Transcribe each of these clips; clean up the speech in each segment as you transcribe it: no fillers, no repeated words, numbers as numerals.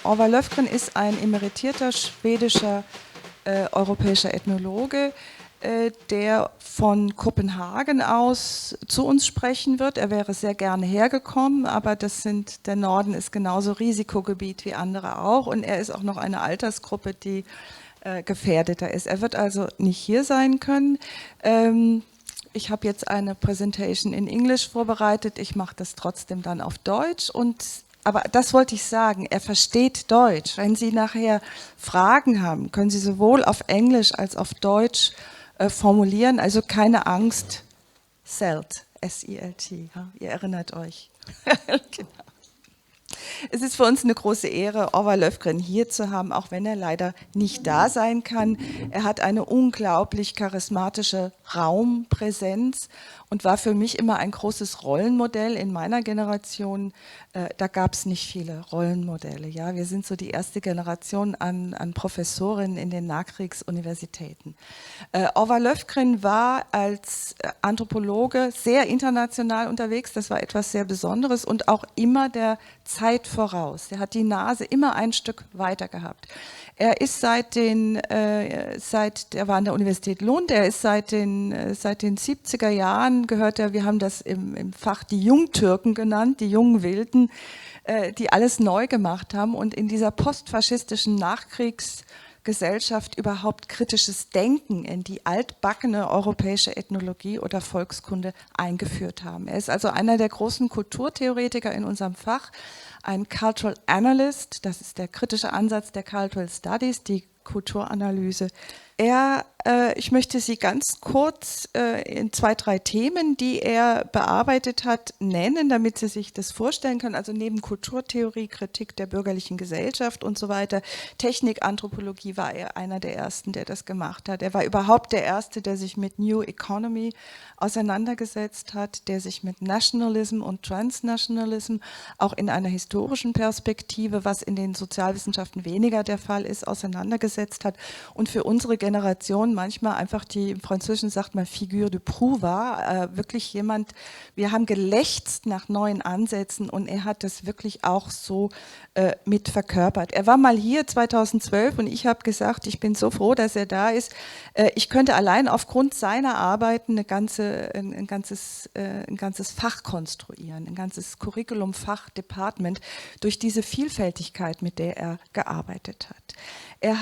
Orvar Löfgren ist ein emeritierter schwedischer europäischer Ethnologe, der von Kopenhagen aus zu uns sprechen wird. Er wäre sehr gerne hergekommen, aber der Norden ist genauso Risikogebiet wie andere auch, und er ist auch noch eine Altersgruppe, die gefährdeter ist. Er wird also nicht hier sein können. Ich habe jetzt eine Präsentation in Englisch vorbereitet. Ich mache das trotzdem dann auf Deutsch. Aber das wollte ich sagen, er versteht Deutsch. Wenn Sie nachher Fragen haben, können Sie sowohl auf Englisch als auf Deutsch formulieren. Also keine Angst, SELT, S-I-L-T. Ja, ihr erinnert euch. Genau. Es ist für uns eine große Ehre, Orvar Löfgren hier zu haben, auch wenn er leider nicht da sein kann. Er hat eine unglaublich charismatische Raumpräsenz und war für mich immer ein großes Rollenmodell in meiner Generation. Da gab es nicht viele Rollenmodelle. Ja? Wir sind so die erste Generation an Professorinnen in den Nachkriegsuniversitäten. Orvar Löfgren war als Anthropologe sehr international unterwegs. Das war etwas sehr Besonderes und auch immer der Zeit voraus. Er hat die Nase immer ein Stück weiter gehabt. Er ist er war an der Universität Lund, er ist seit den 70er Jahren, wir haben das im Fach die Jungtürken genannt, die jungen Wilden, die alles neu gemacht haben und in dieser postfaschistischen Nachkriegsgesellschaft überhaupt kritisches Denken in die altbackene europäische Ethnologie oder Volkskunde eingeführt haben. Er ist also einer der großen Kulturtheoretiker in unserem Fach, ein Cultural Analyst, das ist der kritische Ansatz der Cultural Studies, die Kulturanalyse. Ich möchte Sie ganz kurz in 2, 3 Themen, die er bearbeitet hat, nennen, damit Sie sich das vorstellen können. Also neben Kulturtheorie, Kritik der bürgerlichen Gesellschaft und so weiter, Technikanthropologie war er einer der Ersten, der das gemacht hat. Er war überhaupt der Erste, der sich mit New Economy auseinandergesetzt hat, der sich mit Nationalism und Transnationalism auch in einer historischen Perspektive, was in den Sozialwissenschaften weniger der Fall ist, auseinandergesetzt hat und für unsere Generation manchmal einfach im Französischen sagt man Figure de proue war, wirklich jemand, wir haben gelächzt nach neuen Ansätzen und er hat das wirklich auch so mit verkörpert. Er war mal hier 2012 und ich habe gesagt, ich bin so froh, dass er da ist. Ich könnte allein aufgrund seiner Arbeiten ein ganzes Fach konstruieren, ein ganzes Curriculum-Fach, Department, durch diese Vielfältigkeit, mit der er gearbeitet hat. Er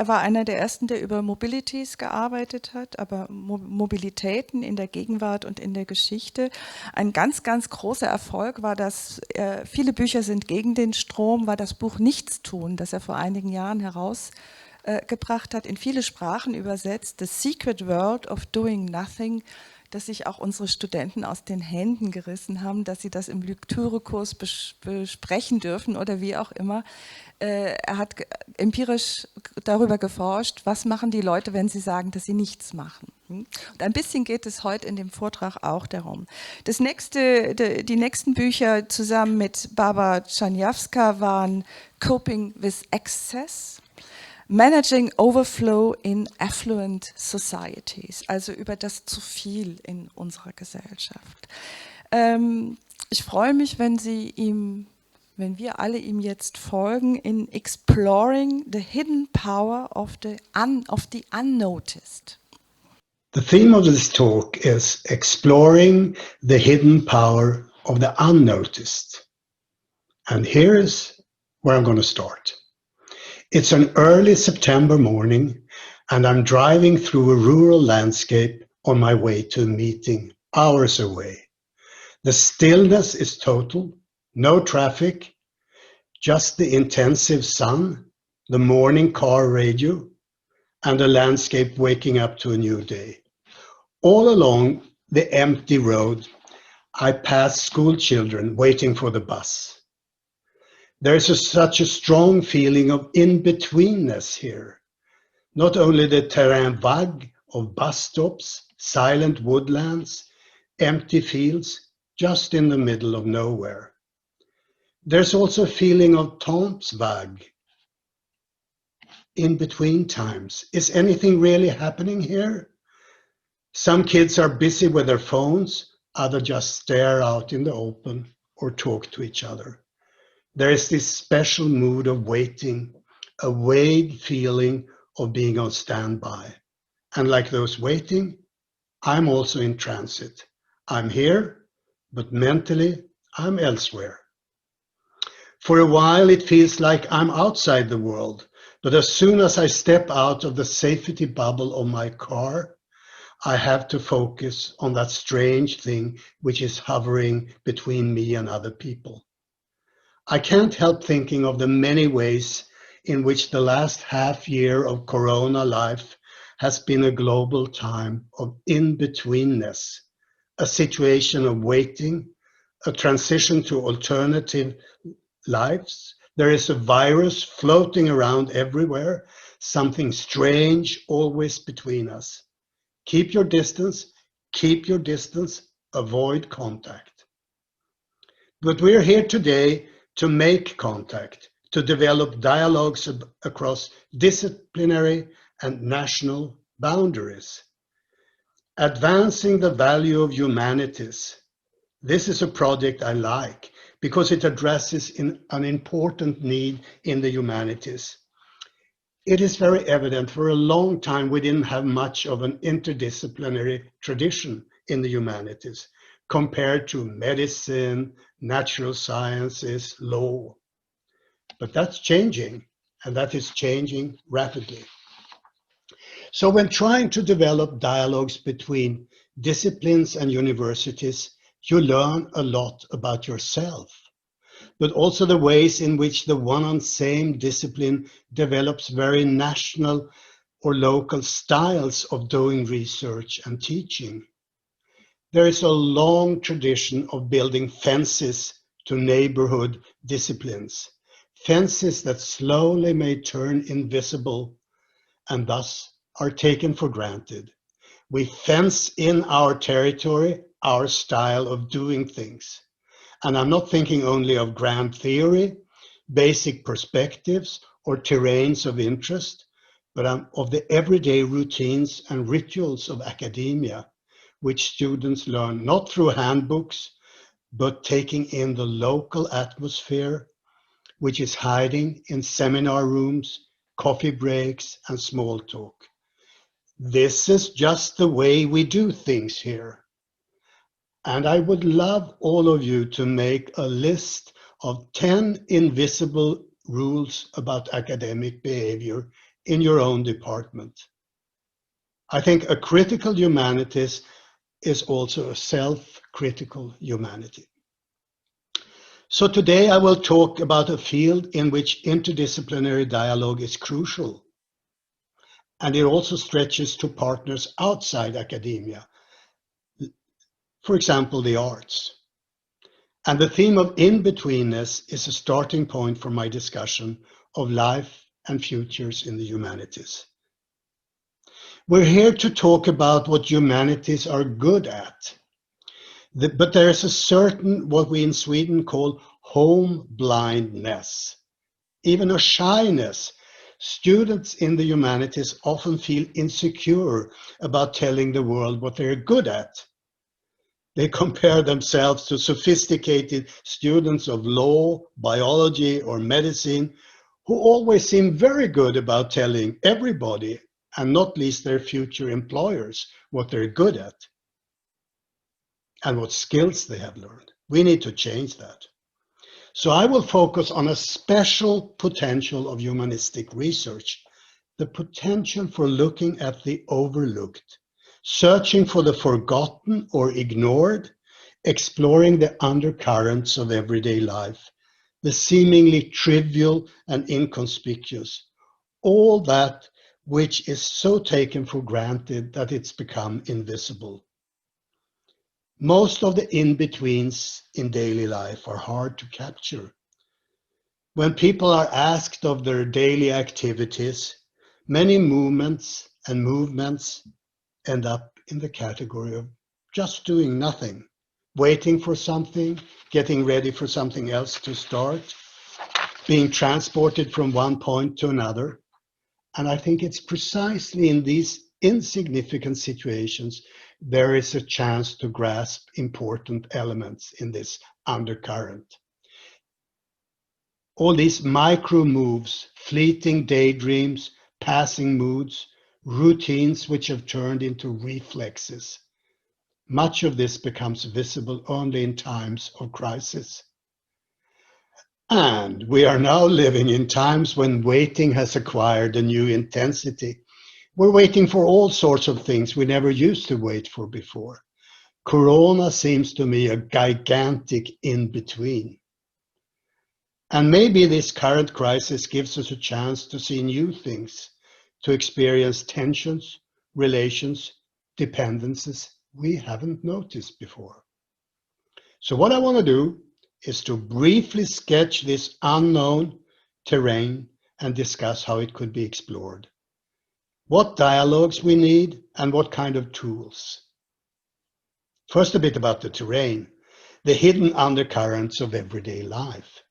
war einer der Ersten, der über Mobilities gearbeitet hat, aber Mobilitäten in der Gegenwart und in der Geschichte. Ein ganz, ganz großer Erfolg war das, viele Bücher sind gegen den Strom, war das Buch Nichtstun, das er vor einigen Jahren herausgebracht hat, in viele Sprachen übersetzt, The Secret World of Doing Nothing, dass sich auch unsere Studenten aus den Händen gerissen haben, dass sie das im Lektürekurs besprechen dürfen oder wie auch immer. Er hat empirisch darüber geforscht, was machen die Leute, wenn sie sagen, dass sie nichts machen. Und ein bisschen geht es heute in dem Vortrag auch darum. Die nächsten Bücher zusammen mit Barbara Czerniawska waren Coping with Excess, Managing Overflow in Affluent Societies, also über das zu viel in unserer Gesellschaft. Ich freue mich, wenn wir alle ihm jetzt folgen in Exploring the Hidden Power of the Unnoticed. The theme of this talk is Exploring the Hidden Power of the Unnoticed. And here's where I'm going to start. It's an early September morning, and I'm driving through a rural landscape on my way to a meeting hours away. The stillness is total, no traffic, just the intensive sun, the morning car radio, and the landscape waking up to a new day. All along the empty road, I pass school children waiting for the bus. There's such a strong feeling of inbetweenness here. Not only the terrain vague of bus stops, silent woodlands, empty fields, just in the middle of nowhere. There's also a feeling of temps vague, in between times. Is anything really happening here? Some kids are busy with their phones, others just stare out in the open or talk to each other. There is this special mood of waiting, a vague feeling of being on standby. And like those waiting, I'm also in transit. I'm here, but mentally, I'm elsewhere. For a while, it feels like I'm outside the world, but as soon as I step out of the safety bubble of my car, I have to focus on that strange thing which is hovering between me and other people. I can't help thinking of the many ways in which the last half year of Corona life has been a global time of inbetweenness, a situation of waiting, a transition to alternative lives. There is a virus floating around everywhere, something strange always between us. Keep your distance, avoid contact. But we're here today to make contact, to develop dialogues across disciplinary and national boundaries. Advancing the value of humanities. This is a project I like because it addresses an important need in the humanities. It is very evident for a long time we didn't have much of an interdisciplinary tradition in the humanities compared to medicine, natural sciences, law. But that's changing, and that is changing rapidly. So when trying to develop dialogues between disciplines and universities, you learn a lot about yourself, but also the ways in which the one and same discipline develops very national or local styles of doing research and teaching. There is a long tradition of building fences to neighborhood disciplines, fences that slowly may turn invisible and thus are taken for granted. We fence in our territory, our style of doing things. And I'm not thinking only of grand theory, basic perspectives, or terrains of interest, but of the everyday routines and rituals of academia, which students learn not through handbooks, but taking in the local atmosphere, which is hiding in seminar rooms, coffee breaks, and small talk. This is just the way we do things here. And I would love all of you to make a list of 10 invisible rules about academic behavior in your own department. I think a critical humanities is also a self-critical humanity. So today I will talk about a field in which interdisciplinary dialogue is crucial. And it also stretches to partners outside academia, for example, the arts. And the theme of Inbetweenness is a starting point for my discussion of life and futures in the humanities. We're here to talk about what humanities are good at. But there's a certain, what we in Sweden call home blindness, even a shyness. Students in the humanities often feel insecure about telling the world what they're good at. They compare themselves to sophisticated students of law, biology, or medicine who always seem very good about telling everybody, and not least their future employers, what they're good at and what skills they have learned. We need to change that. So I will focus on a special potential of humanistic research, the potential for looking at the overlooked, searching for the forgotten or ignored, exploring the undercurrents of everyday life, the seemingly trivial and inconspicuous, all that which is so taken for granted that it's become invisible. Most of the in-betweens in daily life are hard to capture. When people are asked of their daily activities, many movements end up in the category of just doing nothing, waiting for something, getting ready for something else to start, being transported from one point to another. And I think it's precisely in these insignificant situations there is a chance to grasp important elements in this undercurrent. All these micro moves, fleeting daydreams, passing moods, routines which have turned into reflexes. Much of this becomes visible only in times of crisis. And we are now living in times when waiting has acquired a new intensity. We're waiting for all sorts of things we never used to wait for before. Corona seems to me a gigantic in-between. And maybe this current crisis gives us a chance to see new things, to experience tensions, relations, dependencies we haven't noticed before. So what I want to do is to briefly sketch this unknown terrain and discuss how it could be explored, what dialogues we need, and what kind of tools. First, a bit about the terrain, the hidden undercurrents of everyday life.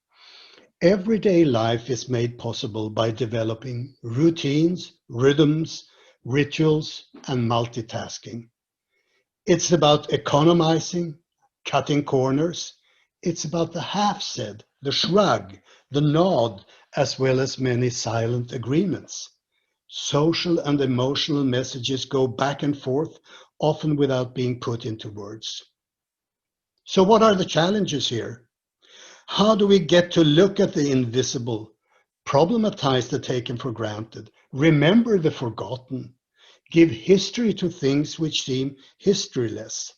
Everyday life is made possible by developing routines, rhythms, rituals, and multitasking. It's about economizing, cutting corners. It's about the half-said, the shrug, the nod, as well as many silent agreements. Social and emotional messages go back and forth, often without being put into words. So what are the challenges here? How do we get to look at the invisible, problematize the taken for granted, remember the forgotten, give history to things which seem historyless?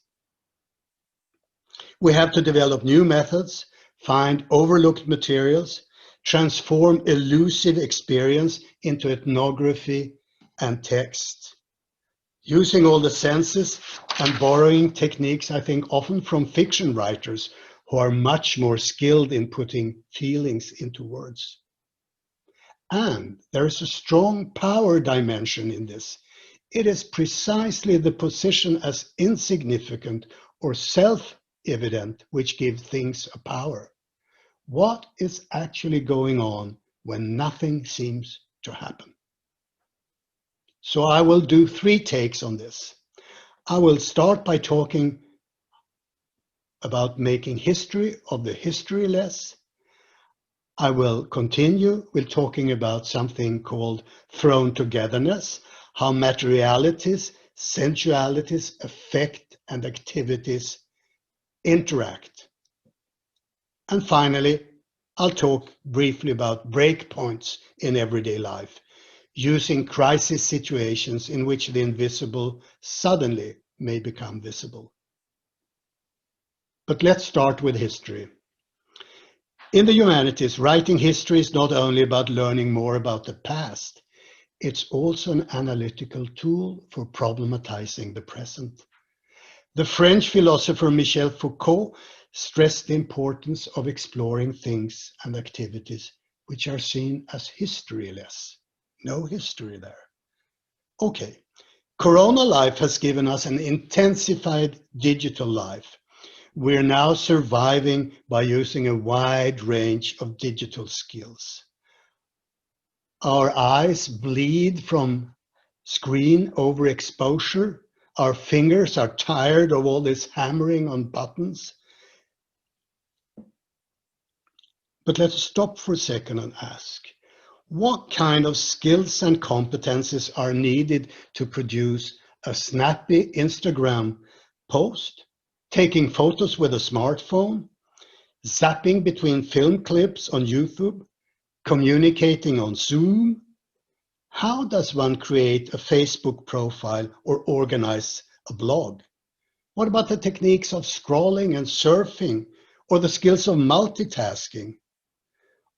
We have to develop new methods, find overlooked materials, transform elusive experience into ethnography and text. Using all the senses and borrowing techniques, I think, often from fiction writers who are much more skilled in putting feelings into words. And there is a strong power dimension in this. It is precisely the position as insignificant or self-evident which gives things a power. What is actually going on when nothing seems to happen? So I will do 3 takes on this. I will start by talking about making history of the historyless. I will continue with talking about something called thrown togetherness, how materialities, sensualities, affect, and activities interact. And finally, I'll talk briefly about breakpoints in everyday life, using crisis situations in which the invisible suddenly may become visible. But let's start with history. In the humanities, writing history is not only about learning more about the past, it's also an analytical tool for problematizing the present. The French philosopher Michel Foucault stressed the importance of exploring things and activities which are seen as historyless. No history there. Okay, Corona life has given us an intensified digital life. We're now surviving by using a wide range of digital skills. Our eyes bleed from screen overexposure. Our fingers are tired of all this hammering on buttons. But let's stop for a second and ask, what kind of skills and competences are needed to produce a snappy Instagram post, taking photos with a smartphone, zapping between film clips on YouTube, communicating on Zoom? How does one create a Facebook profile or organize a blog? What about the techniques of scrolling and surfing or the skills of multitasking?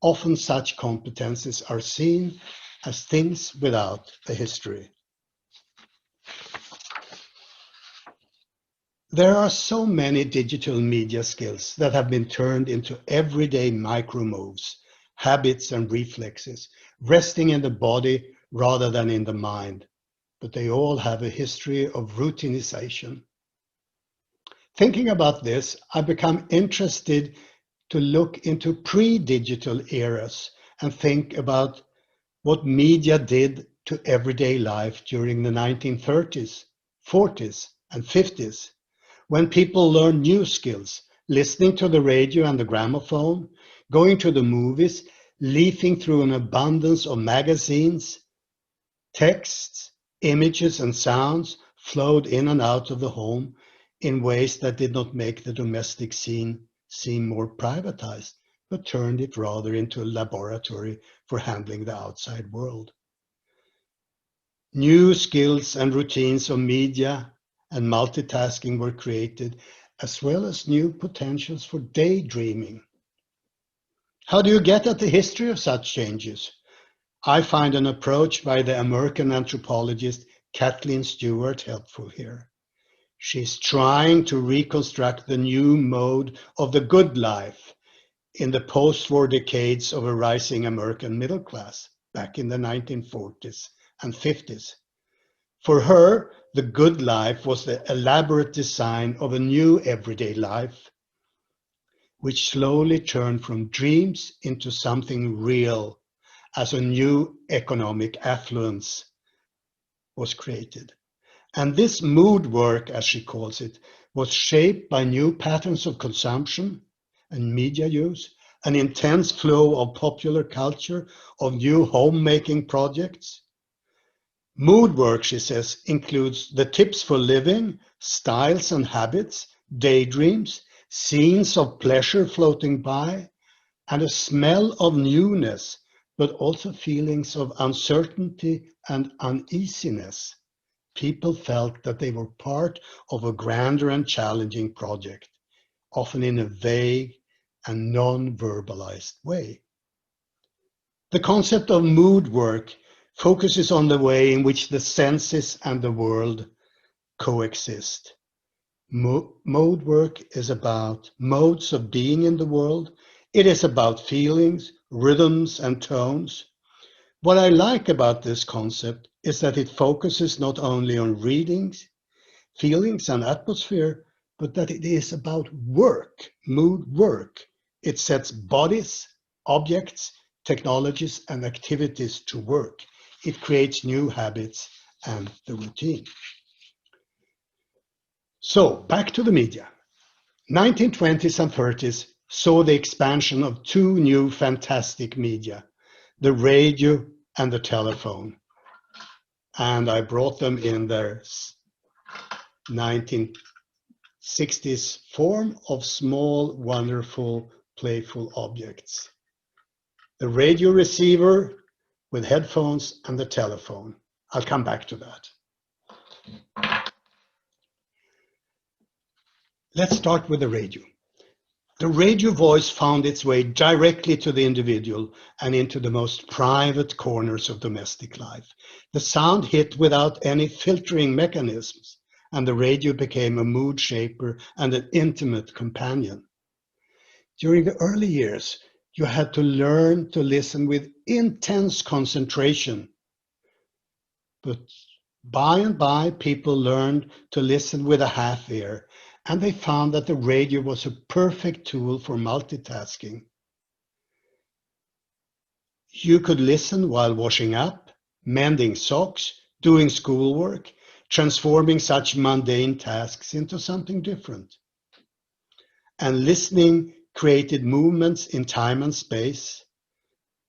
Often such competences are seen as things without a history. There are so many digital media skills that have been turned into everyday micro moves, habits and reflexes, resting in the body rather than in the mind, but they all have a history of routinization. Thinking about this, I become interested to look into pre-digital eras and think about what media did to everyday life during the 1930s, 40s, and 50s, when people learned new skills, listening to the radio and the gramophone, going to the movies, leafing through an abundance of magazines, texts, images, and sounds flowed in and out of the home in ways that did not make the domestic scene seem more privatized, but turned it rather into a laboratory for handling the outside world. New skills and routines of media and multitasking were created, as well as new potentials for daydreaming. How do you get at the history of such changes? I find an approach by the American anthropologist Kathleen Stewart helpful here. She's trying to reconstruct the new mode of the good life in the post-war decades of a rising American middle class back in the 1940s and 50s. For her, the good life was the elaborate design of a new everyday life, which slowly turned from dreams into something real as a new economic affluence was created. And this mood work, as she calls it, was shaped by new patterns of consumption and media use, an intense flow of popular culture, of new homemaking projects. Mood work, she says, includes the tips for living, styles and habits, daydreams, scenes of pleasure floating by, and a smell of newness, but also feelings of uncertainty and uneasiness. People felt that they were part of a grander and challenging project, often in a vague and non-verbalized way. The concept of mood work focuses on the way in which the senses and the world coexist. Mode work is about modes of being in the world. It is about feelings, rhythms, and tones. What I like about this concept is that it focuses not only on readings, feelings, and atmosphere, but that it is about work, mood work. It sets bodies, objects, technologies, and activities to work. It creates new habits and the routine. So back to the media. 1920s and 30s saw the expansion of two new fantastic media, the radio and the telephone. And I brought them in their 1960s form of small, wonderful, playful objects. The radio receiver with headphones and the telephone. I'll come back to that. Let's start with the radio. The radio voice found its way directly to the individual and into the most private corners of domestic life. The sound hit without any filtering mechanisms, and the radio became a mood shaper and an intimate companion. During the early years, you had to learn to listen with intense concentration. But by and by, people learned to listen with a half ear, and they found that the radio was a perfect tool for multitasking. You could listen while washing up, mending socks, doing schoolwork, transforming such mundane tasks into something different. And listening created movements in time and space,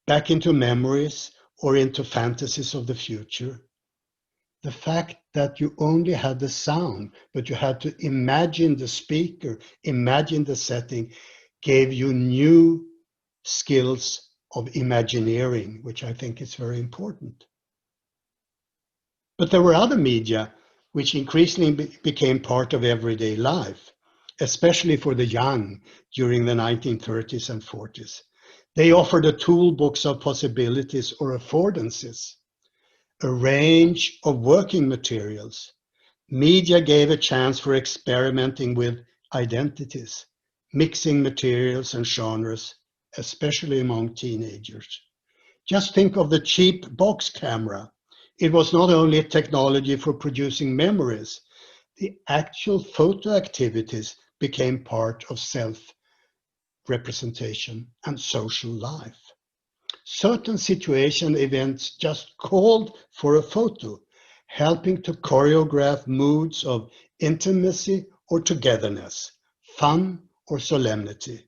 back into memories or into fantasies of the future. The fact that you only had the sound, but you had to imagine the speaker, imagine the setting, gave you new skills of imagineering, which I think is very important. But there were other media which increasingly became part of everyday life, especially for the young during the 1930s and 40s. They offered a toolbox of possibilities or affordances, a range of working materials. Media gave a chance for experimenting with identities, mixing materials and genres, especially among teenagers. Just think of the cheap box camera. It was not only a technology for producing memories, the actual photo activities became part of self-representation and social life. Certain situation events just called for a photo, helping to choreograph moods of intimacy or togetherness, fun or solemnity.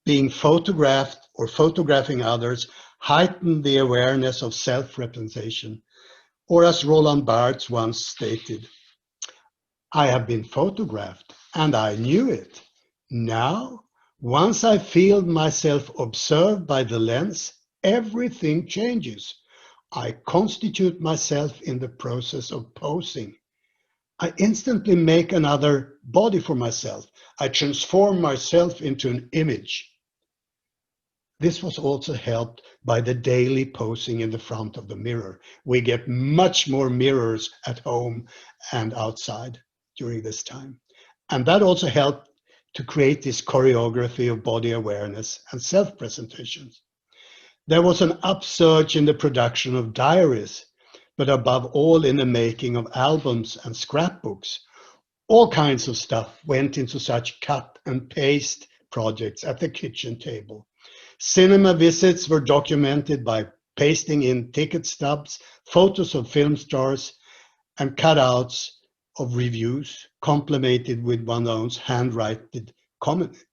Being photographed or photographing others heightened the awareness of self-representation, or as Roland Barthes once stated, I have been photographed and I knew it. Now, once I feel myself observed by the lens, everything changes. I constitute myself in the process of posing. I instantly make another body for myself. I transform myself into an image. This was also helped by the daily posing in the front of the mirror. We get much more mirrors at home and outside during this time. And that also helped to create this choreography of body awareness and self-presentations. There was an upsurge in the production of diaries, but above all in the making of albums and scrapbooks. All kinds of stuff went into such cut and paste projects at the kitchen table. Cinema visits were documented by pasting in ticket stubs, photos of film stars, and cutouts of reviews, complemented with one's own handwritten comments.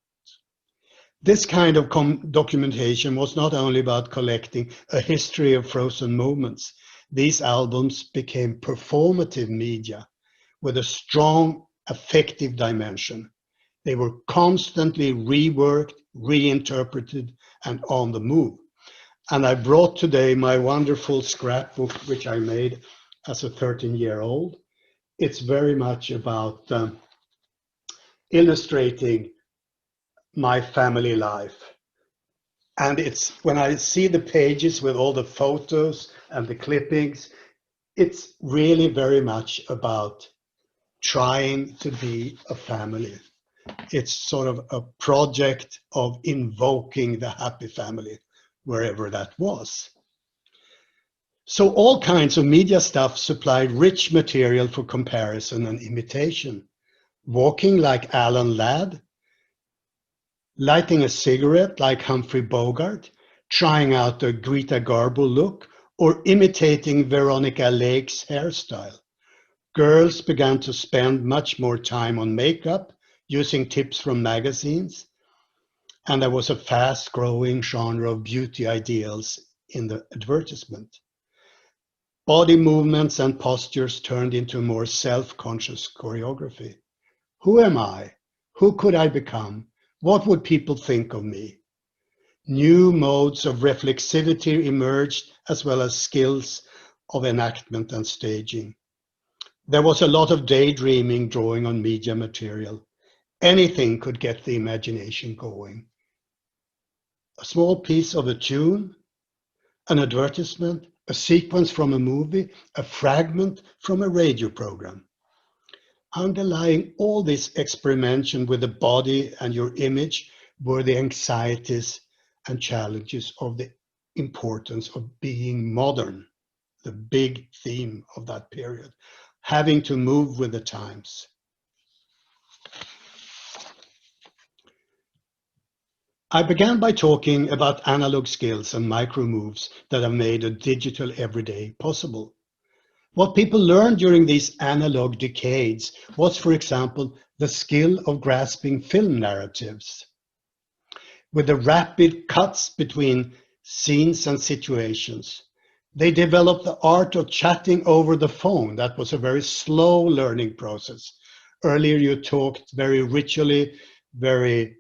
This kind of documentation was not only about collecting a history of frozen moments. These albums became performative media with a strong affective dimension. They were constantly reworked, reinterpreted, and on the move. And I brought today my wonderful scrapbook, which I made as a 13-year-old. It's very much about illustrating my family life. And it's when I see the pages with all the photos and the clippings, it's really very much about trying to be a family. It's sort of a project of invoking the happy family, wherever that was. So all kinds of media stuff supplied rich material for comparison and imitation. Walking like Alan Ladd, lighting a cigarette like Humphrey Bogart, trying out the Greta Garbo look, or imitating Veronica Lake's hairstyle. Girls began to spend much more time on makeup, using tips from magazines, and there was a fast-growing genre of beauty ideals in the advertisement. Body movements and postures turned into more self-conscious choreography. Who am I? Who could I become? What would people think of me? New modes of reflexivity emerged, as well as skills of enactment and staging. There was a lot of daydreaming drawing on media material. Anything could get the imagination going. A small piece of a tune, an advertisement, a sequence from a movie, a fragment from a radio program. Underlying all this experimentation with the body and your image were the anxieties and challenges of the importance of being modern, the big theme of that period, having to move with the times. I began by talking about analog skills and micro moves that have made a digital everyday possible. What people learned during these analog decades was, for example, the skill of grasping film narratives. With the rapid cuts between scenes and situations, they developed the art of chatting over the phone. That was a very slow learning process. Earlier you talked very ritually, very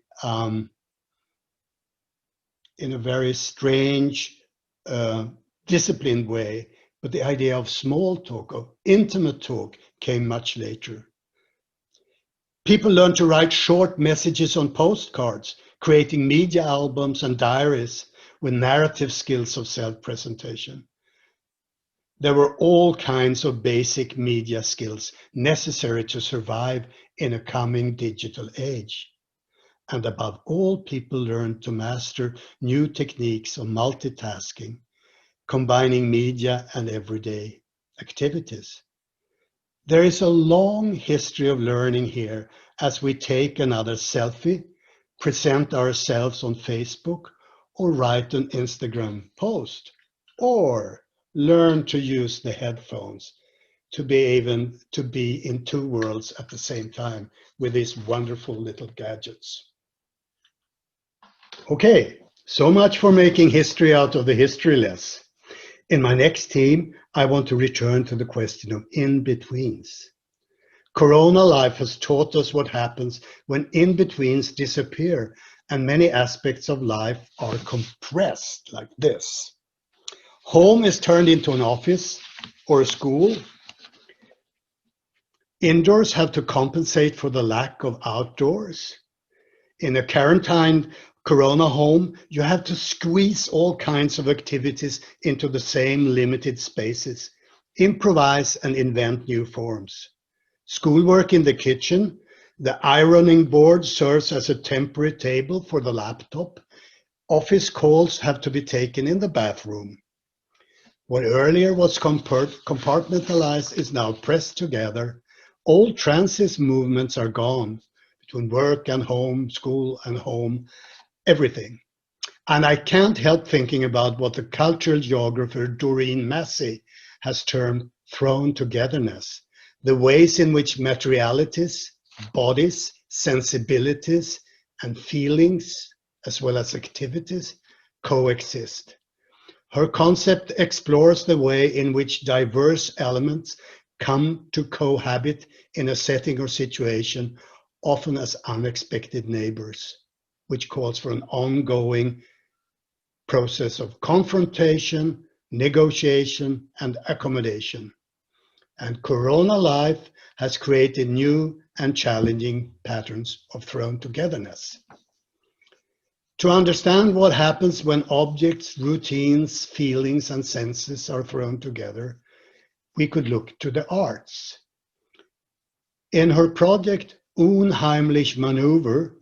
in a very strange, disciplined way. But the idea of small talk, of intimate talk, came much later. People learned to write short messages on postcards, creating media albums and diaries with narrative skills of self-presentation. There were all kinds of basic media skills necessary to survive in a coming digital age. And above all, people learned to master new techniques of multitasking, combining media and everyday activities. There is a long history of learning here as we take another selfie, present ourselves on Facebook, or write an Instagram post, or learn to use the headphones to be in two worlds at the same time with these wonderful little gadgets. Okay, so much for making history out of the historyless. In my next theme, I want to return to the question of in-betweens. Corona life has taught us what happens when in-betweens disappear and many aspects of life are compressed like this. Home is turned into an office or a school. Indoors have to compensate for the lack of outdoors. In a quarantined Corona home, you have to squeeze all kinds of activities into the same limited spaces, improvise and invent new forms. Schoolwork in the kitchen, the ironing board serves as a temporary table for the laptop. Office calls have to be taken in the bathroom. What earlier was compartmentalized is now pressed together. All transit movements are gone between work and home, school and home, everything. And I can't help thinking about what the cultural geographer Doreen Massey has termed thrown togetherness, the ways in which materialities, bodies, sensibilities, and feelings, as well as activities, coexist. Her concept explores the way in which diverse elements come to cohabit in a setting or situation, often as unexpected neighbors, which calls for an ongoing process of confrontation, negotiation, and accommodation. And Corona life has created new and challenging patterns of thrown togetherness. To understand what happens when objects, routines, feelings, and senses are thrown together, we could look to the arts. In her project Unheimlich Manöver,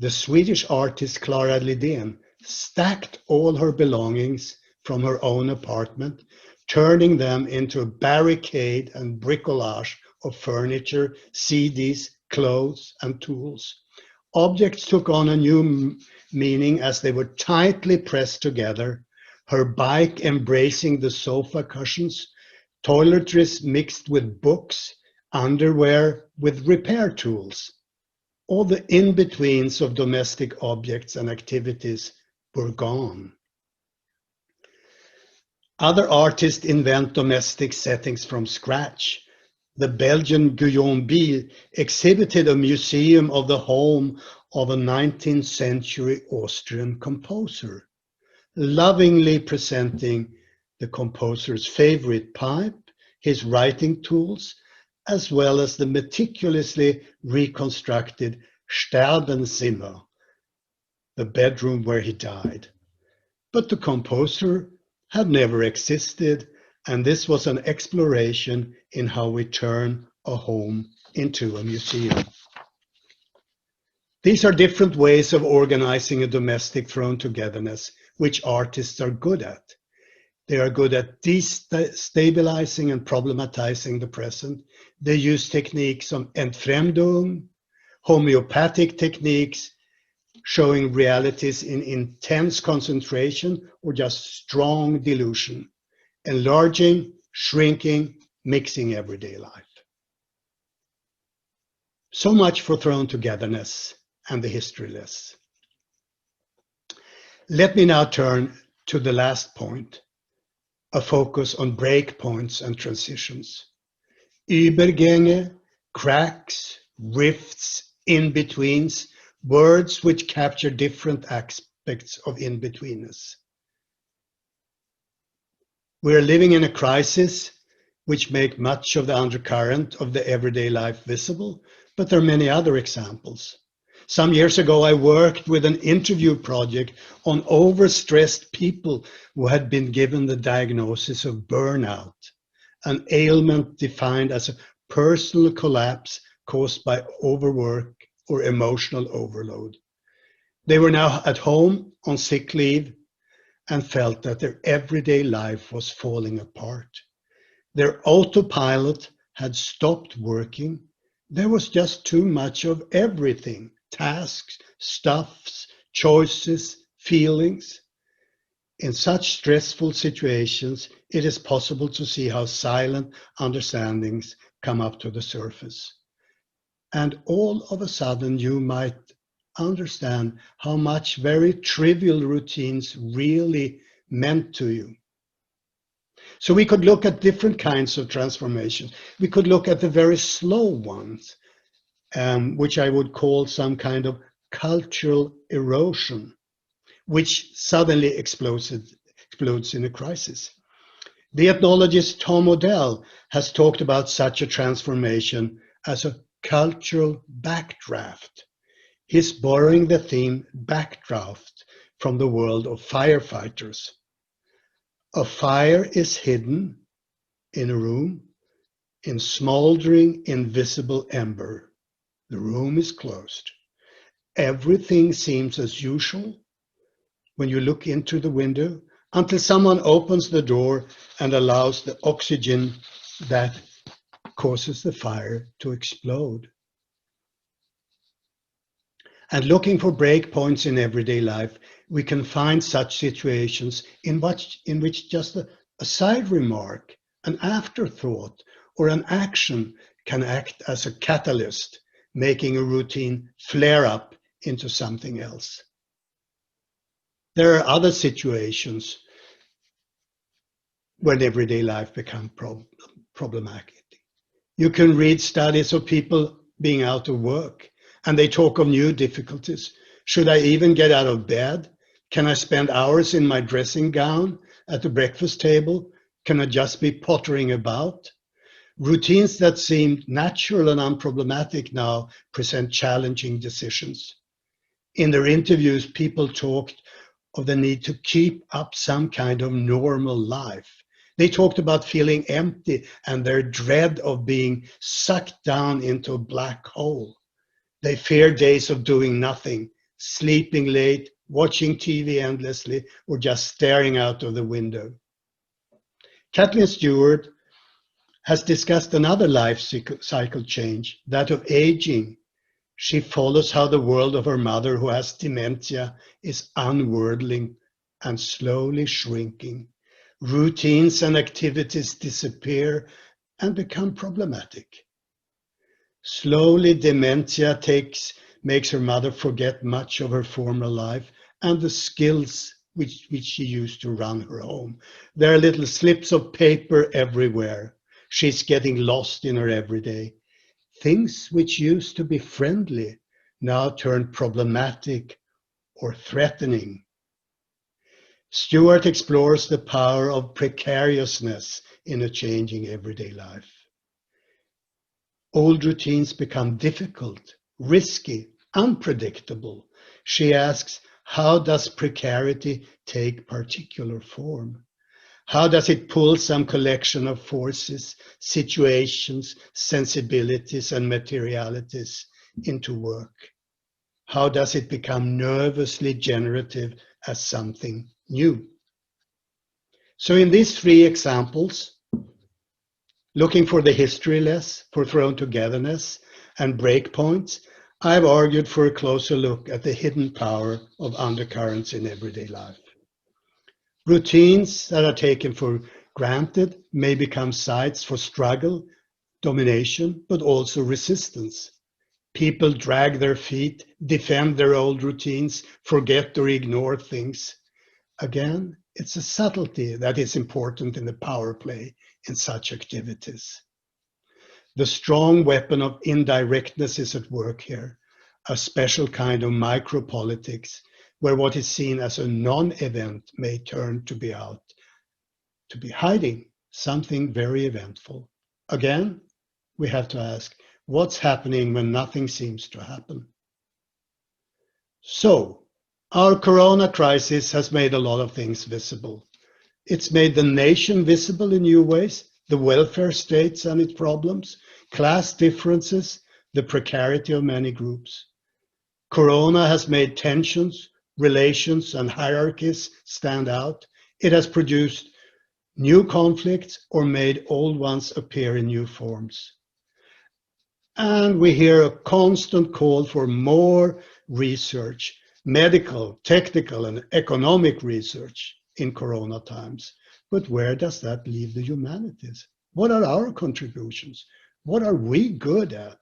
the Swedish artist Clara Lidén stacked all her belongings from her own apartment, turning them into a barricade and bricolage of furniture, CDs, clothes, and tools. Objects took on a new meaning as they were tightly pressed together, her bike embracing the sofa cushions, toiletries mixed with books, underwear with repair tools. All the in-betweens of domestic objects and activities were gone. Other artists invent domestic settings from scratch. The Belgian Guillaume Biel exhibited a museum of the home of a 19th century Austrian composer, lovingly presenting the composer's favorite pipe, his writing tools, as well as the meticulously reconstructed Sterbenzimmer, the bedroom where he died. But the composer had never existed, and this was an exploration in how we turn a home into a museum. These are different ways of organizing a domestic thrown togetherness, which artists are good at. They are good at destabilizing and problematizing the present. They use techniques of Entfremdung, homeopathic techniques, showing realities in intense concentration or just strong delusion, enlarging, shrinking, mixing everyday life. So much for thrown togetherness and the historyless. Let me now turn to the last point, a focus on breakpoints and transitions. Übergänge, cracks, rifts, in-betweens, words which capture different aspects of in-betweenness. We are living in a crisis which make much of the undercurrent of the everyday life visible, but there are many other examples. Some years ago, I worked with an interview project on overstressed people who had been given the diagnosis of burnout, an ailment defined as a personal collapse caused by overwork or emotional overload. They were now at home on sick leave and felt that their everyday life was falling apart. Their autopilot had stopped working. There was just too much of everything, tasks, stuffs, choices, feelings. In such stressful situations, it is possible to see how silent understandings come up to the surface. And all of a sudden, you might understand how much very trivial routines really meant to you. So we could look at different kinds of transformations. We could look at the very slow ones, which I would call some kind of cultural erosion, which suddenly explodes in a crisis. The ethnologist Tom Odell has talked about such a transformation as a cultural backdraft. He's borrowing the theme backdraft from the world of firefighters. A fire is hidden in a room in smoldering, invisible ember. The room is closed. Everything seems as usual when you look into the window until someone opens the door and allows the oxygen that causes the fire to explode. And looking for breakpoints in everyday life, we can find such situations in which just a side remark, an afterthought, or an action can act as a catalyst, making a routine flare up into something else. There are other situations when everyday life becomes problematic. You can read studies of people being out of work, and they talk of new difficulties. Should I even get out of bed? Can I spend hours in my dressing gown at the breakfast table? Can I just be pottering about? Routines that seemed natural and unproblematic now present challenging decisions. In their interviews, people talked of the need to keep up some kind of normal life. They talked about feeling empty and their dread of being sucked down into a black hole. They fear days of doing nothing, sleeping late, watching TV endlessly, or just staring out of the window. Kathleen Stewart has discussed another life cycle change, that of aging. She follows how the world of her mother, who has dementia, is unworldling and slowly shrinking. Routines and activities disappear and become problematic. Slowly, dementia makes her mother forget much of her former life and the skills which she used to run her home. There are little slips of paper everywhere. She's getting lost in her everyday. Things which used to be friendly now turn problematic or threatening. Stewart explores the power of precariousness in a changing everyday life. Old routines become difficult, risky, unpredictable. She asks, how does precarity take particular form? How does it pull some collection of forces, situations, sensibilities, and materialities into work? How does it become nervously generative as something new? So in these three examples, looking for the historyless, for thrown togetherness, and breakpoints, I've argued for a closer look at the hidden power of undercurrents in everyday life. Routines that are taken for granted may become sites for struggle, domination, but also resistance. People drag their feet, defend their old routines, forget or ignore things. Again, it's a subtlety that is important in the power play in such activities. The strong weapon of indirectness is at work here, a special kind of micropolitics where what is seen as a non-event may turn to be hiding something very eventful. Again, we have to ask, what's happening when nothing seems to happen? So, our corona crisis has made a lot of things visible. It's made the nation visible in new ways, the welfare states and its problems, class differences, the precarity of many groups. Corona has made tensions, relations, and hierarchies stand out. It has produced new conflicts or made old ones appear in new forms. And we hear a constant call for more research, medical, technical, and economic research. in Corona times. But where does that leave the humanities? What are our contributions? What are we good at?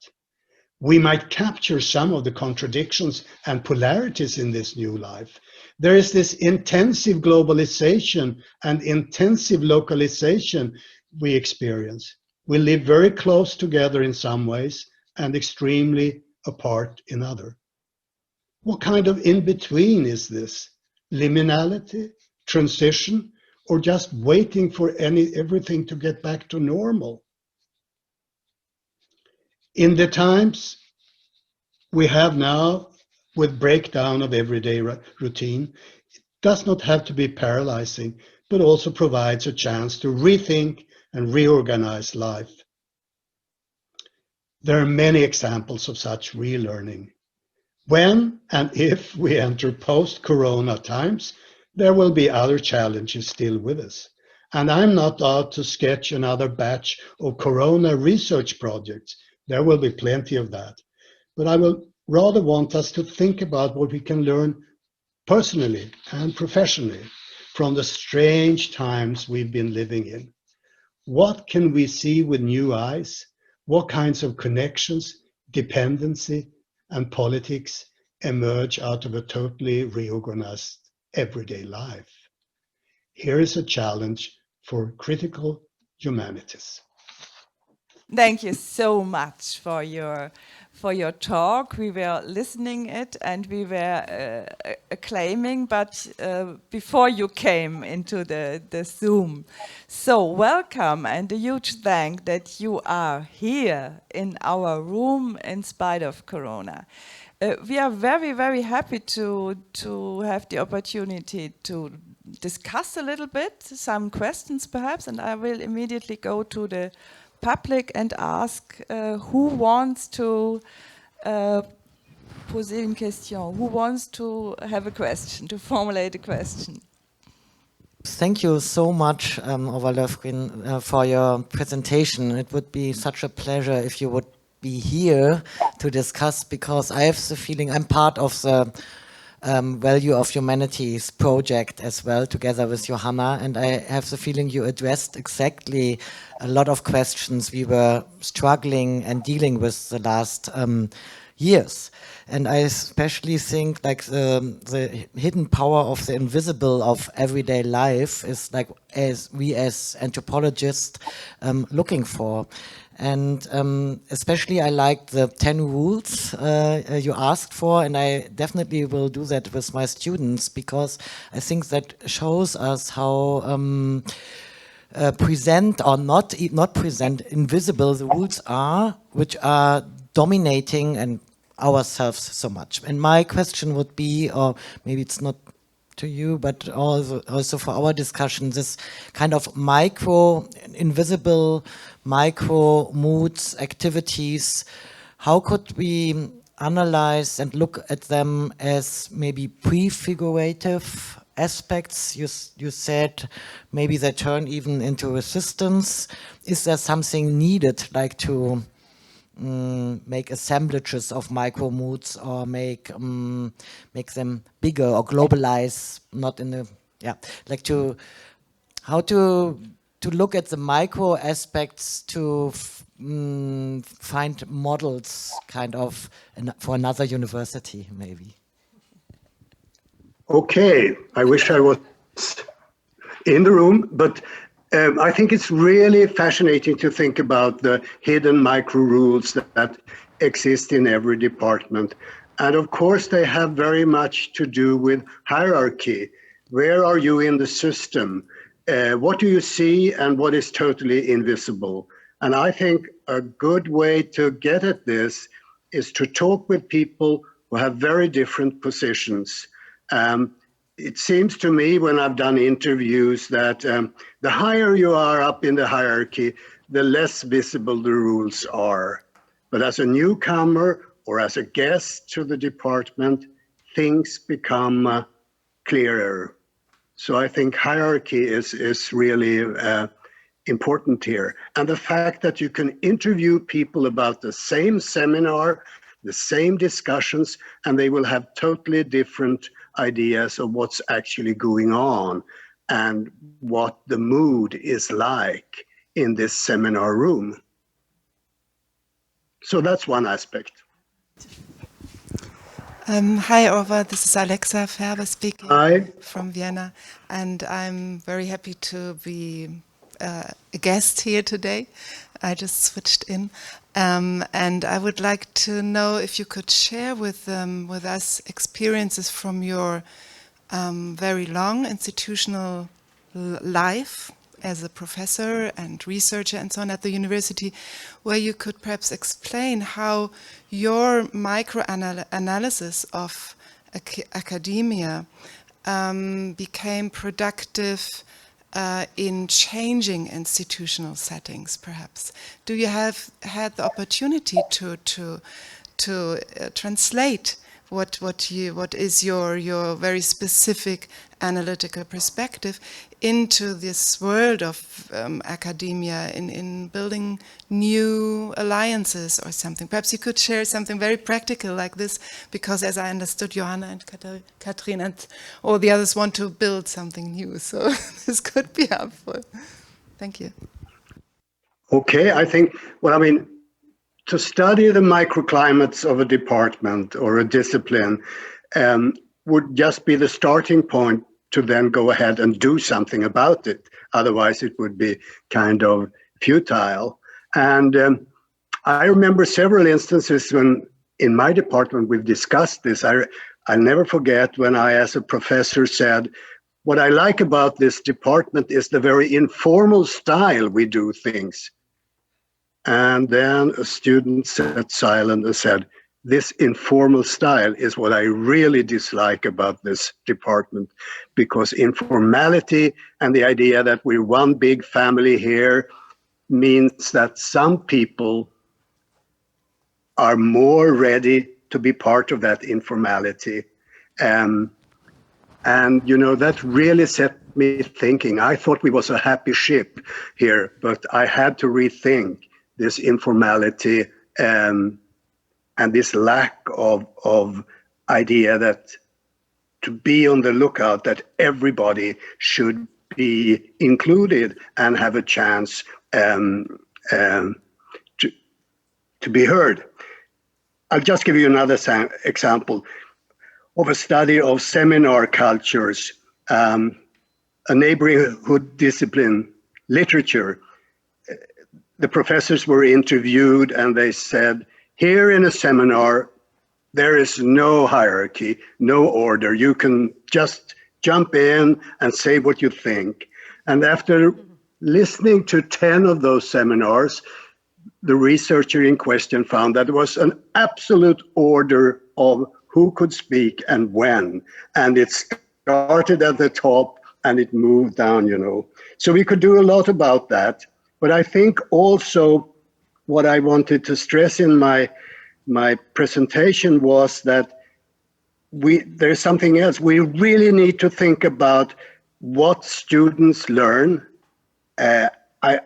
We might capture some of the contradictions and polarities in this new life. There is this intensive globalization and intensive localization we experience. We live very close together in some ways and extremely apart in others. What kind of in-between is this? Liminality, transition, or just waiting for everything to get back to normal? In the times we have now, with breakdown of everyday routine, it does not have to be paralyzing, but also provides a chance to rethink and reorganize life. There are many examples of such relearning. When and if we enter post-corona times, there will be other challenges still with us. And I'm not out to sketch another batch of corona research projects. There will be plenty of that. But I will rather want us to think about what we can learn personally and professionally from the strange times we've been living in. What can we see with new eyes? What kinds of connections, dependency, and politics emerge out of a totally reorganized everyday life? Here is a challenge for critical humanities. Thank you so much for your talk. We were listening it and we were acclaiming, but before you came into the Zoom. So welcome and a huge thank that you are here in our room in spite of Corona. We are very, very happy to have the opportunity to discuss a little bit, some questions perhaps, and I will immediately go to the public and ask who wants to poser une question, who wants to have a question, to formulate a question. Thank you so much, Orvar Löfgren, for your presentation. It would be such a pleasure if you would be here to discuss, because I have the feeling I'm part of the Value of Humanities project as well, together with Johanna, and I have the feeling you addressed exactly a lot of questions we were struggling and dealing with the last years. And I especially think like the hidden power of the invisible of everyday life is like as we as anthropologists looking for. And especially I like the 10 rules you asked for, and I definitely will do that with my students, because I think that shows us how present or not present, invisible the rules are, which are dominating and ourselves so much. And my question would be, or maybe it's not to you, but also for our discussion, this kind of invisible micro moods, activities, how could we analyze and look at them as maybe prefigurative aspects? You said maybe they turn even into resistance. Is there something needed, like to make assemblages of micro moods, or make them bigger, or globalize, not in the, like to, how to look at the micro aspects to find models kind of for another university, maybe. Okay, I wish I was in the room, but I think it's really fascinating to think about the hidden micro rules that exist in every department. And of course, they have very much to do with hierarchy. Where are you in the system? What do you see and what is totally invisible? And I think a good way to get at this is to talk with people who have very different positions. It seems to me when I've done interviews that the higher you are up in the hierarchy, the less visible the rules are. But as a newcomer or as a guest to the department, things become clearer. So I think hierarchy is really important here. And the fact that you can interview people about the same seminar, the same discussions, and they will have totally different ideas of what's actually going on. and what the mood is like in this seminar room. So that's one aspect. Hi, Orvar. This is Alexa Färber speaking. Hi. From Vienna, and I'm very happy to be a guest here today. I just switched in, and I would like to know if you could share with us experiences from your very long institutional life as a professor and researcher and so on at the university, where you could perhaps explain how your micro-analysis of academia became productive in changing institutional settings, perhaps. Do you have had the opportunity to translate what is your very specific analytical perspective into this world of academia in building new alliances or something? Perhaps you could share something very practical like this, because as I understood, Johanna and Katrin and all the others want to build something new, so this could be helpful. Thank you. Okay, I think, well, I mean, to study the microclimates of a department or a discipline would just be the starting point to then go ahead and do something about it. Otherwise, it would be kind of futile. And I remember several instances when in my department we've discussed this. I'll never forget when I, as a professor, said, what I like about this department is the very informal style we do things. And then a student sat silent and said, this informal style is what I really dislike about this department, because informality and the idea that we're one big family here means that some people are more ready to be part of that informality. And you know, that really set me thinking. I thought we was a happy ship here, but I had to rethink this informality and this lack of idea that to be on the lookout, that everybody should be included and have a chance to be heard. I'll just give you another example of a study of seminar cultures, a neighborhood discipline, literature. The professors were interviewed and they said, here in a seminar, there is no hierarchy, no order. You can just jump in and say what you think. And after listening to 10 of those seminars, the researcher in question found that there was an absolute order of who could speak and when. And it started at the top and it moved down, you know. So we could do a lot about that. But I think also what I wanted to stress in my presentation was that there's something else. We really need to think about what students learn. I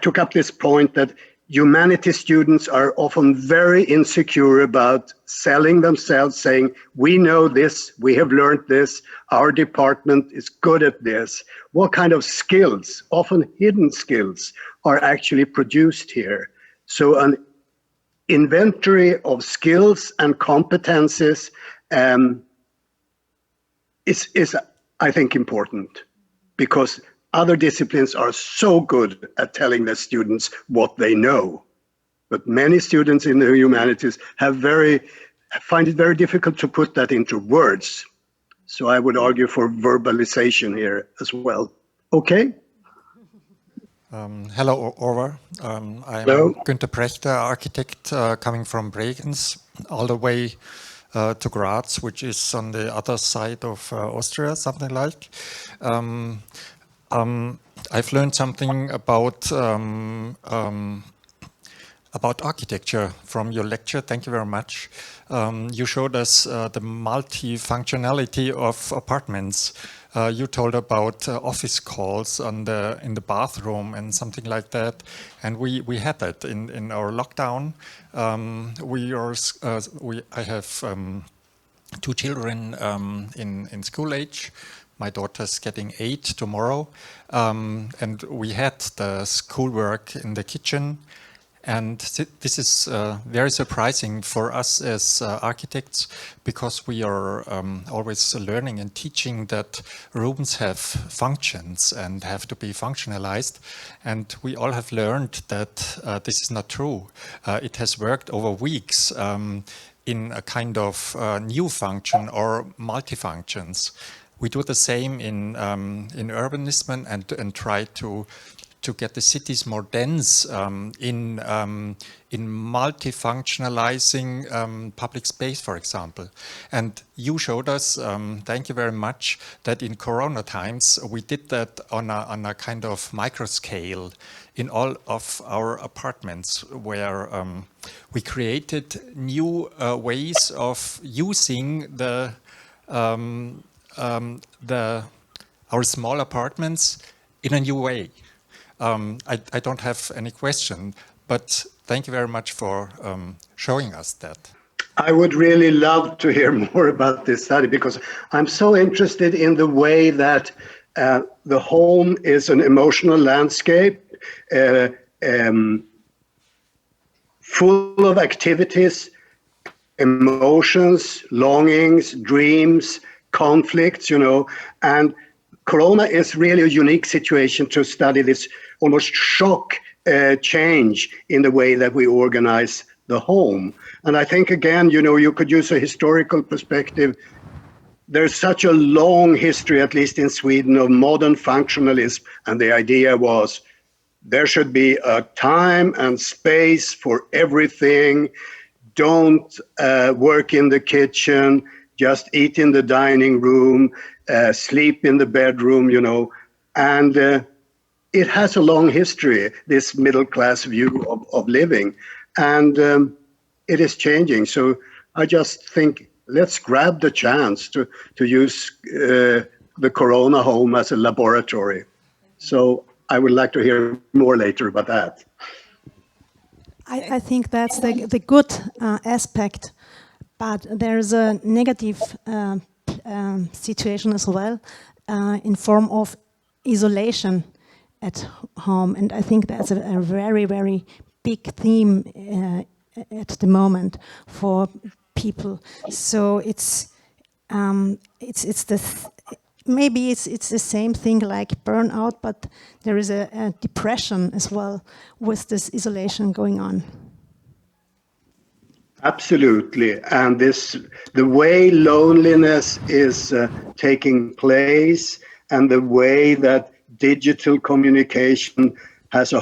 took up this point that humanities students are often very insecure about selling themselves, saying, we know this, we have learned this, our department is good at this. What kind of skills, often hidden skills, are actually produced here? So an inventory of skills and competences is, I think, important, because other disciplines are so good at telling their students what they know. But many students in the humanities find it very difficult to put that into words. So I would argue for verbalization here as well. Okay? Hello, Orvar. I'm Hello. Günther Prechter, architect coming from Bregenz, all the way to Graz, which is on the other side of Austria, something like. I've learned something about architecture from your lecture. Thank you very much. You showed us the multifunctionality of apartments. You told about office calls in the bathroom and something like that, and we had that in our lockdown. I have two children in school age. my daughter's getting 8 tomorrow, and we had the schoolwork in the kitchen. And this is very surprising for us as architects, because we are always learning and teaching that rooms have functions and have to be functionalized. And we all have learned that this is not true. It has worked over weeks in a kind of new function or multifunctions. We do the same in urbanism and try to get the cities more dense in multifunctionalizing public space, for example. And you showed us, thank you very much, that in Corona times we did that on a kind of micro scale in all of our apartments, where we created new ways of using our small apartments in a new way. I don't have any question, but thank you very much for showing us that. I would really love to hear more about this study, because I'm so interested in the way that the home is an emotional landscape, full of activities, emotions, longings, dreams, conflicts, and Corona is really a unique situation to study this almost shock change in the way that we organize the home. And I think, again, you could use a historical perspective. There's such a long history, at least in Sweden, of modern functionalism. And the idea was there should be a time and space for everything. Don't work in the kitchen, just eat in the dining room, sleep in the bedroom, and it has a long history, this middle-class view of living, and it is changing. So I just think let's grab the chance to use the Corona home as a laboratory. So I would like to hear more later about that. I think that's the good aspect, but there's a negative situation as well, in form of isolation at home, and I think that's a very, very big theme at the moment for people. So maybe it's the same thing like burnout, but there is a depression as well with this isolation going on. Absolutely, and the way loneliness is taking place, and the way that digital communication has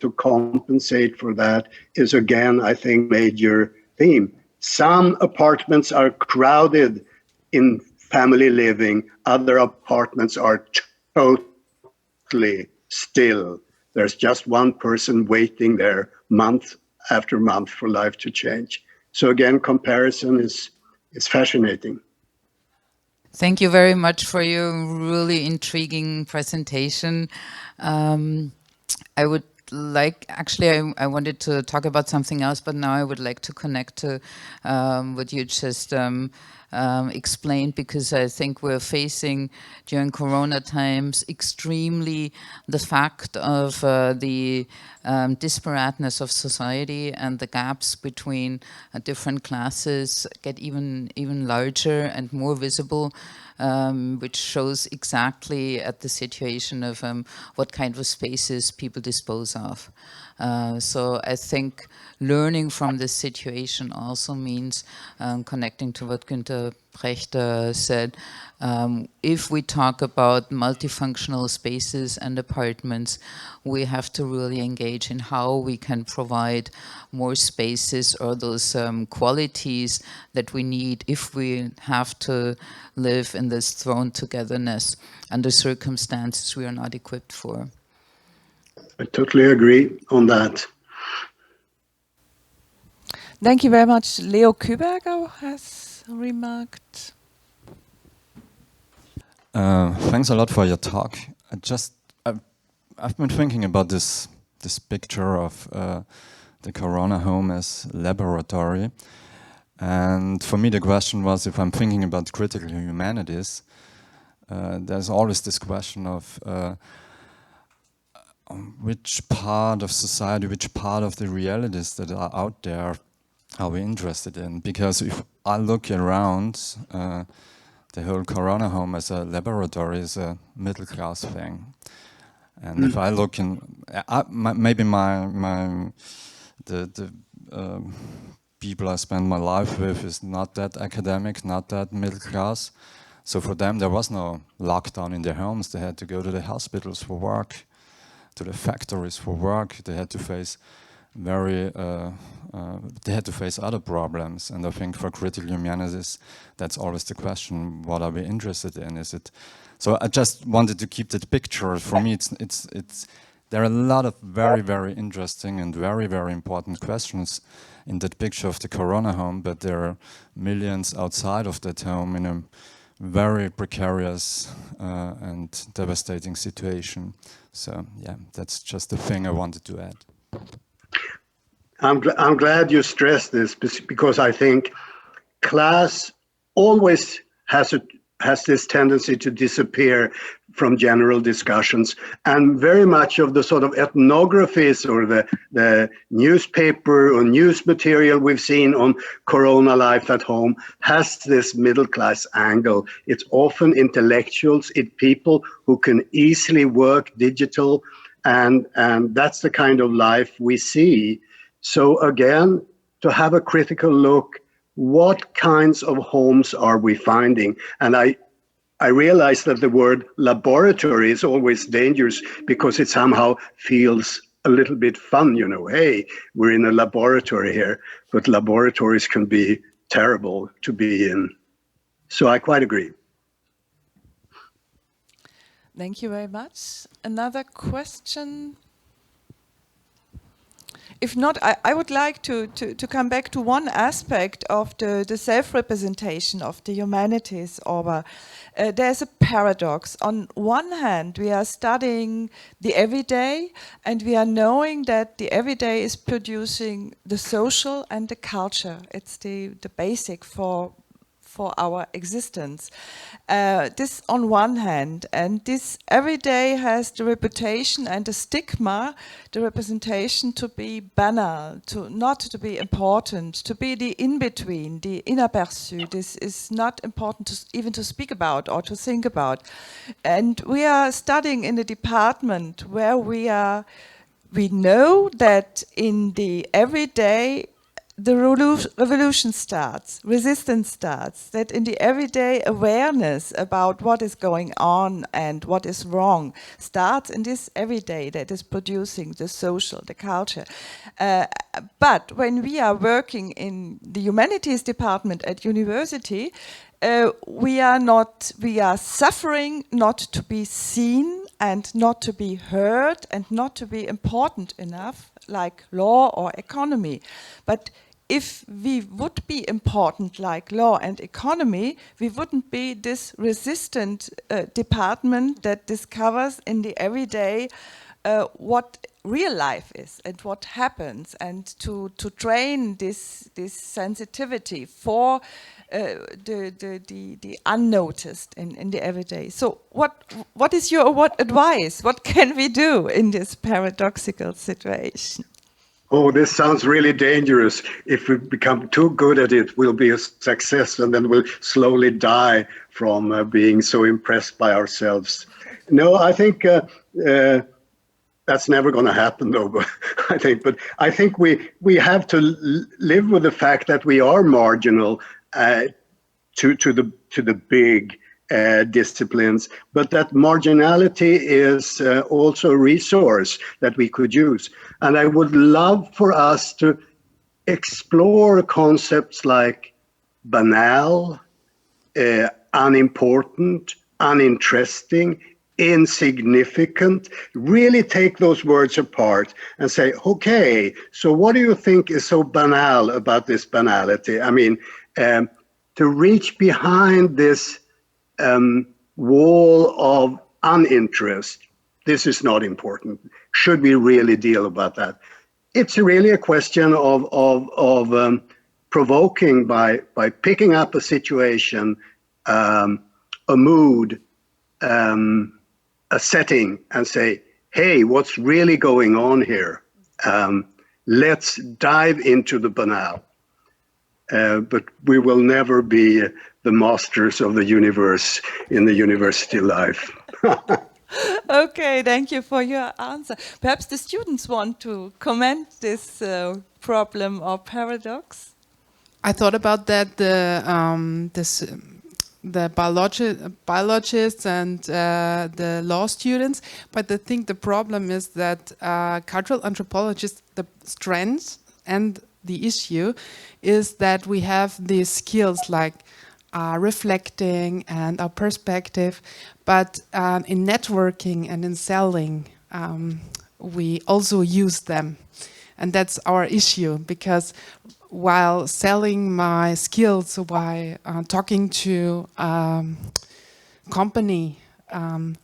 to compensate for that is, again, I think, major theme. Some apartments are crowded in family living, other apartments are totally still. There's just one person waiting there month after month for life to change. So again, comparison is fascinating. Thank you very much for your really intriguing presentation. I would like, actually, I wanted to talk about something else, but now I would like to connect to what you just explained, because I think we're facing during Corona times extremely the fact of the disparateness of society, and the gaps between different classes get even larger and more visible, which shows exactly at the situation of what kind of spaces people dispose of. So I think learning from this situation also means connecting to what Günther Brecht said. If we talk about multifunctional spaces and apartments, we have to really engage in how we can provide more spaces, or those qualities that we need if we have to live in this thrown togetherness under circumstances we are not equipped for. I totally agree on that. Thank you very much. Leo Küberger has remarked. Thanks a lot for your talk. I've been thinking about this picture of the Corona home as laboratory, and for me the question was, if I'm thinking about critical humanities, there's always this question of which part of society, which part of the realities that are out there are we interested in? Because if I look around, the whole Corona home as a laboratory is a middle class thing. And if I look in, maybe the people I spend my life with is not that academic, not that middle class. So for them, there was no lockdown in their homes. They had to go to the hospitals for work, to the factories for work. They had to face they had to face other problems. And I think for critical humanities, that's always the question: what are we interested in? Is it? So I just wanted to keep that picture. For me, there are a lot of very, very interesting and very, very important questions in that picture of the Corona home, but there are millions outside of that home in a very precarious and devastating situation. So yeah, that's just the thing I wanted to add. I'm glad you stressed this, because I think class always has this tendency to disappear from general discussions, and very much of the sort of ethnographies or the newspaper or news material we've seen on Corona life at home has this middle class angle. It's often intellectuals, it's people who can easily work digital, and that's the kind of life we see. So again, to have a critical look, what kinds of homes are we finding? And I realize that the word laboratory is always dangerous because it somehow feels a little bit fun, you know, hey, we're in a laboratory here, but laboratories can be terrible to be in. So I quite agree. Thank you very much. Another question? If not, I would like to come back to one aspect of the self-representation of the humanities, Orvar. There's a paradox. On one hand, we are studying the everyday, and we are knowing that the everyday is producing the social and the culture. It's the basic for our existence. This on one hand, and this everyday has the reputation and the stigma, the representation to be banal, not to be important, to be the in-between, the inaperçu. This is not important even to speak about or to think about. And we are studying in a department where we know that in the everyday the revolution starts, resistance starts, that in the everyday awareness about what is going on and what is wrong starts in this everyday that is producing the social, the culture. But when we are working in the humanities department at university, we are suffering not to be seen and not to be heard and not to be important enough, like law or economy. But if we would be important like law and economy, we wouldn't be this resistant department that discovers in the everyday what real life is and what happens, and to train this sensitivity for the unnoticed in the everyday. So what is your advice? What can we do in this paradoxical situation? Oh, this sounds really dangerous. If we become too good at it, we'll be a success, and then we'll slowly die from being so impressed by ourselves. No, I think that's never going to happen, though. But I think we have to live with the fact that we are marginal to the big disciplines, but that marginality is also a resource that we could use. And I would love for us to explore concepts like banal, unimportant, uninteresting, insignificant, really take those words apart and say, okay, so what do you think is so banal about this banality? I mean, to reach behind this wall of uninterest, this is not important. Should we really deal about that? It's really a question of provoking by picking up a situation, a mood, a setting and say, hey, what's really going on here? Let's dive into the banal. But we will never be the masters of the universe in the university life. Okay, thank you for your answer. Perhaps the students want to comment this problem or paradox? I thought about that the biologists and the law students, but I think the problem is that cultural anthropologists, the strength and the issue is that we have these skills like reflecting and our perspective, but in networking and in selling, we also use them. And that's our issue, because while selling my skills, while talking to company,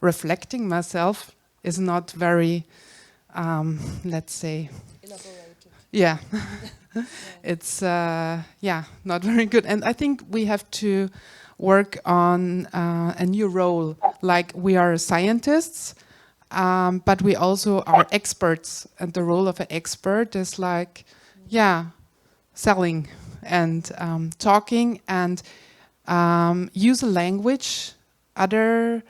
reflecting myself is not very, let's say, elaborated. Yeah. It's not very good. And I think we have to work on a new role. Like, we are scientists, but we also are experts. And the role of an expert is like, selling and talking and use a language other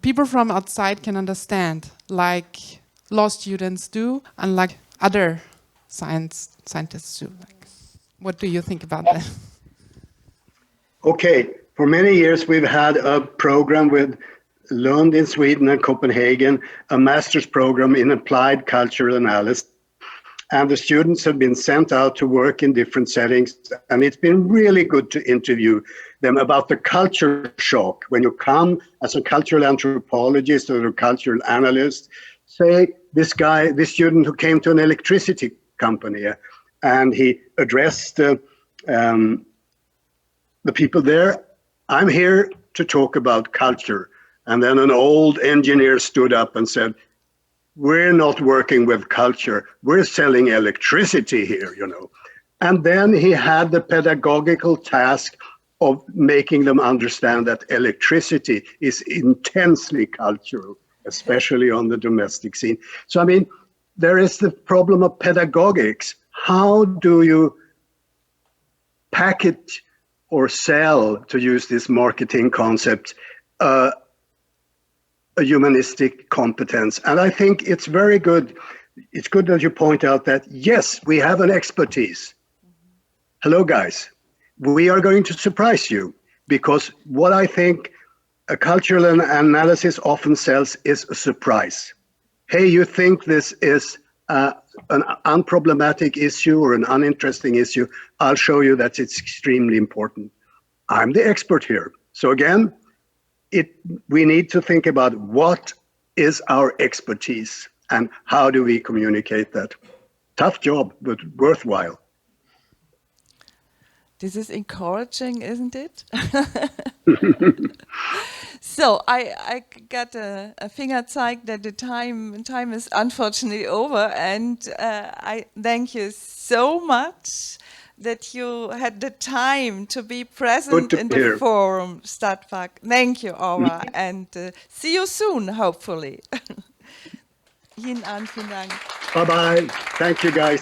people from outside can understand, like law students do, and like other scientists do. Like, what do you think about that? Okay, for many years we've had a program with Lund in Sweden and Copenhagen, a master's program in applied cultural analysis. And the students have been sent out to work in different settings. And it's been really good to interview them about the culture shock. When you come as a cultural anthropologist or a cultural analyst, say this student who came to an electricity company and he addressed the people there, I'm here to talk about culture. And then an old engineer stood up and said, we're not working with culture, we're selling electricity here, you know. And then he had the pedagogical task of making them understand that electricity is intensely cultural, especially on the domestic scene. So, I mean, there is the problem of pedagogics. How do you package or sell, to use this marketing concept, a humanistic competence? And I think it's very good. It's good that you point out that, yes, we have an expertise. Hello, guys. We are going to surprise you, because what I think a cultural analysis often sells is a surprise. Hey, you think this is an unproblematic issue or an uninteresting issue? I'll show you that it's extremely important. I'm the expert here. So again, we need to think about what is our expertise and how do we communicate that. Tough job, but worthwhile. This is encouraging, isn't it? So I got a fingerzeig that the time is unfortunately over, and I thank you so much that you had the time to be present in the forum, Stadtpark. Thank you, Orvar, and see you soon, hopefully. Ihnen vielen Dank. Bye-bye. Thank you, guys.